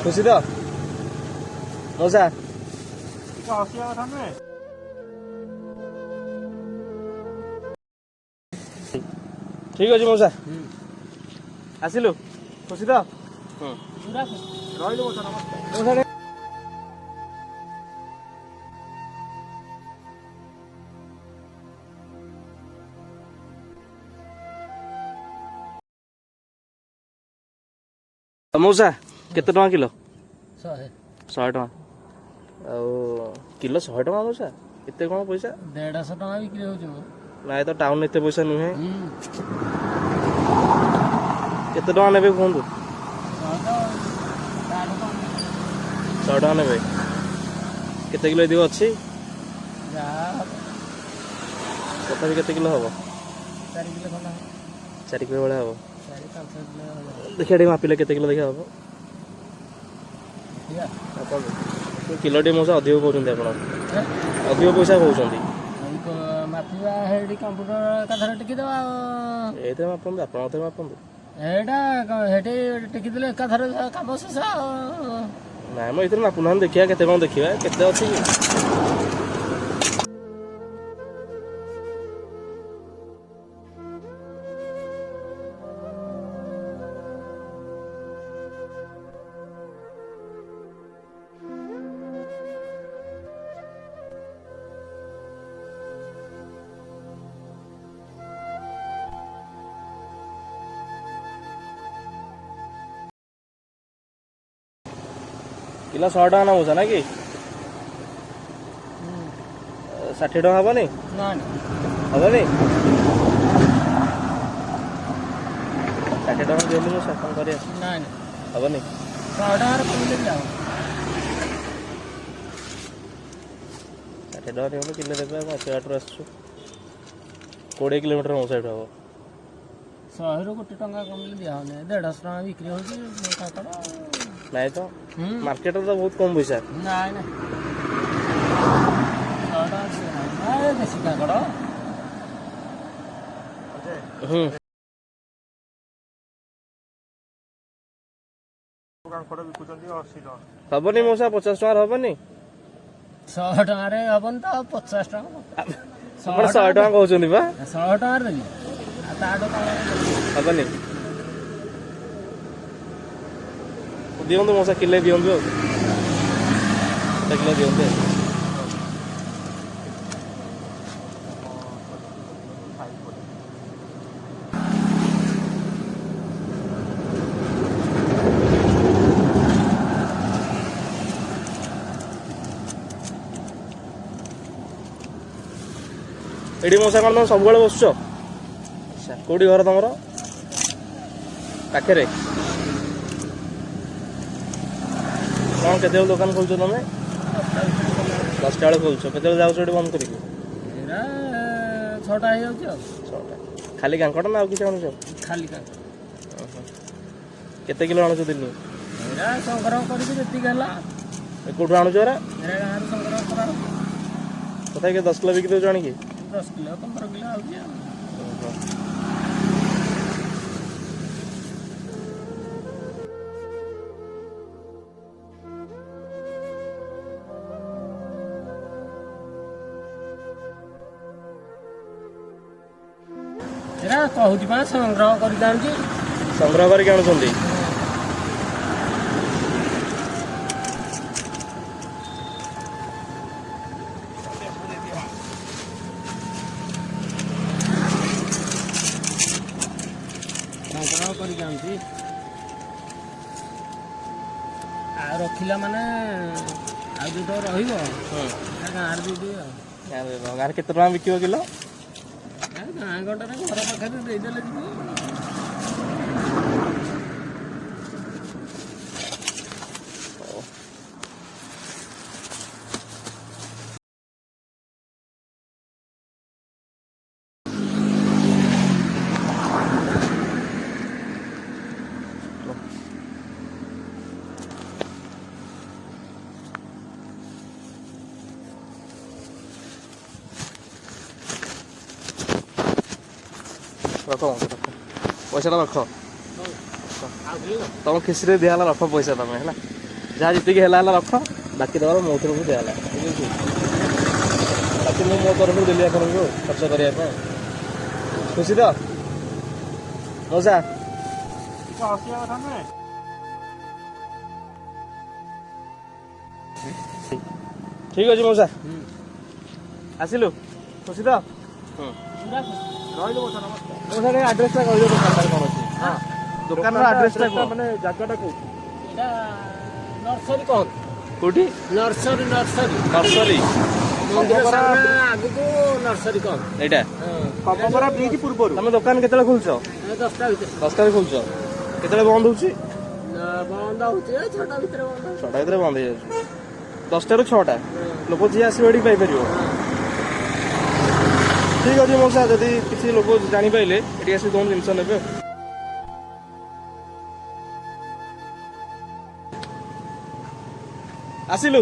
खुशी तो मौसा हसिया कथा नुहे ठीक अच्छे मौसा आसिलु खुशी तो रही नमस्कार मौसा केते टଙ୍କା किलो 100 टଙ୍କା ଆଉ କିଲୋ 100 ଟଙ୍କା ମଉସା ଏତେ କଣ ପଇସା 150 ଟଙ୍କା ବିକ୍ରି ହଉଛି ମୋ ନାଇଁ ତ ଟାଉନ ଏତେ ପଇସା ନୁହେଁ କେତେ ଟଙ୍କା ନେବେ କୁହନ୍ତୁ 100 ଟଙ୍କା ନେବେ କେତେ କିଲୋ ଏଦିକ ଅଛି ତଥାପି କେତେ କିଲୋ ହବ 4 କିଲୋ ଖଣ୍ଡ 4 କିଲୋ ଭଳିଆ ହବ 4-5 କିଲୋ ଦେଖିଆ ଟିକେ ମାପିଲେ କେତେ କିଲୋ ଦେଖିଆ ହବ ଆପଣ କିଲୋ ଟିକେ ମଉସା ଅଧିକ କହୁଛନ୍ତି ଆପଣ ଅଧିକ ପଇସା କହୁଛନ୍ତି ମାପିବା ହେଇଠି କମ୍ପ୍ୟୁଟର ଏକାଥରେ ଟିକିଦେବା ଏଇଥିରେ ମାପନ୍ତୁ ଆପଣ ଥରେ ମାପନ୍ତୁ ଏଇଟା ହେଠି ଟିକିଦେଲେ ଏକାଥରେ କାମ ଶେଷ ନାଇଁ ମ ଏଇଥିରେ ମାପୁନାହାନ୍ତି ଦେଖିବା କେତେ କଣ ଦେଖିବା କେତେ ଅଛି କି किलो 100 टଙ୍କା नौसा ना कि 60 टଙ୍କା हबनी हबनी 60 टଙ୍କା दियनु मो साफन करिया हबनी 100 ଟଙ୍କାର କମିଲେ ଯାଉ 60 टଙ୍କା दियनु किलो देबे हम एते बाटर आसछु 20 किलोमीटर मो साइड हबो 100 ରୁ 1 ଟଙ୍କା କମିଲେ ଦିଆ ହଉନି 150 ଟଙ୍କା ବିକ୍ରି ହଉଛି କାକର नहीं तो मार्केट तो बहुत कम पैसा नहीं नहीं 100 ଟଙ୍କା ଦେଶୀ କାକର हबनी मौसा 50 टଙ୍କା हबनी 100 ଟଙ୍କାରେ ହବନି ତ 50 ଟଙ୍କା 100 ଟଙ୍କା କହୁଛନ୍ତି ବା 100 ଟଙ୍କାରେ ଦେବି ଆଉ ତାଠୁ କଣ ହବନି दियंतु मौसा किले दियंतु किलो दियंतु एडी मौसा कौन तुम सब बसुच अच्छा कौटी घर तुम पाखे कौन के दुकान खोल तुम 10टा बेले खोल के जाऊँ बंद कर 6ଟା ହେଇଯାଉଛି खाली कांकड़ ना कि आणुच ଖାଲି केते किलो आणुच दिन ଏରା ସଂଗ୍ରହ କରିକି ଯେତିକି ହେଲା कौटू आणुच ଏରା ଗାଁରୁ ସଂଗ୍ରହ କରା तथा 10 किलो बिक दौच आणिकी 10 କିଲୋ 15 କିଲୋ ଆଉଛି ଏରା କହୁଛି ପା ସଂଗ୍ରହ କରିକି ଆଣୁଛି संग्रह करके आणुचंदी ସଂଗ୍ରହ କରିକି ଆଣୁଛି ଆଉ ରଖିଲା ମାନେ ଆଉ ଯୋଉଟା ରହିବ ଗାଁରେ ଦେଇଦେବି ଆଉ गाँव केते टଙ୍କା बिकिब किलो ଗାଁ ଗଣ୍ଡରେ ଘର ପାଖରେ ଦେଇଦେଲେ ଯିବ रख पैसा रख तुम खिसी दिहला रख पैसा तुम है ଯାହା ଯେତିକି ହେଲା ହେଲା ରଖ ବାକି ତମର ମୋ ତରଫରୁ ଦିଆହେଲା ଠିକ୍ ଅଛି। ବାକି ମୁଁ ମୋ ତରଫରୁ ଦେଲି ଆପଣଙ୍କୁ ଖର୍ଚ୍ଚ କରିବା ପାଇଁ। ଖୁସି ତ ମଉସା? ଟିକେ ହସିବା କଥା ନୁହେଁ। ଠିକ୍ ଅଛି ମଉସା ଆସିଲୁ ଖୁସି ତ? ପୁରା ଖୁସି। ରହିଲୁ ମଉସା ନମସ୍କାର। ମଉସା ଟିକେ ଆଡ୍ରେସଟା କହିଦିଅ ଦୋକାନଟା କ'ଣ ଅଛି? ହଁ ଦୋକାନର ଆଡ୍ରେସଟା କ'ଣ? ମାନେ ଜାଗାଟା କୋଉଠି? ଏଇଟା ନର୍ସରୀ କହନ୍ତି। କୋଉଠି? ନର୍ସରୀ ନର୍ସରୀ ନର୍ସରୀ ମନ୍ଦିର ସାମ୍ନା ଆଗକୁ ନର୍ସରୀ କହନ୍ତି। ଏଇଟା। କପପରା ବ୍ରିଜ୍ ପୂର୍ବରୁ। ତମେ ଦୋକାନ କେତେବେଳେ ଖୋଲୁଛ? 10ଟା ଭିତରେ 10ଟାରେ ଖୋଲୁଛ। କେତେବେଳେ ବନ୍ଦ ହଉଛି? ବନ୍ଦ ହଉଛି 6ଟା ଭିତରେ ବନ୍ଦ ହଉଛି। 6ଟା ଭିତରେ ବନ୍ଦ ହେଇଯାଉଛି। 10ଟାରୁ 6ଟା ଲୋକ ଯିଏ ଆସିବ ଏଠିକି ପାଇପାରିବ। ଠିକ୍ ଅଛି ମଉସା ଯଦି କିଛି ଲୋକ ଜାଣିପାରିଲେ ଏଠି ଆସି ତମ ଜିନିଷ ନେବେ। ଆସିଲୁ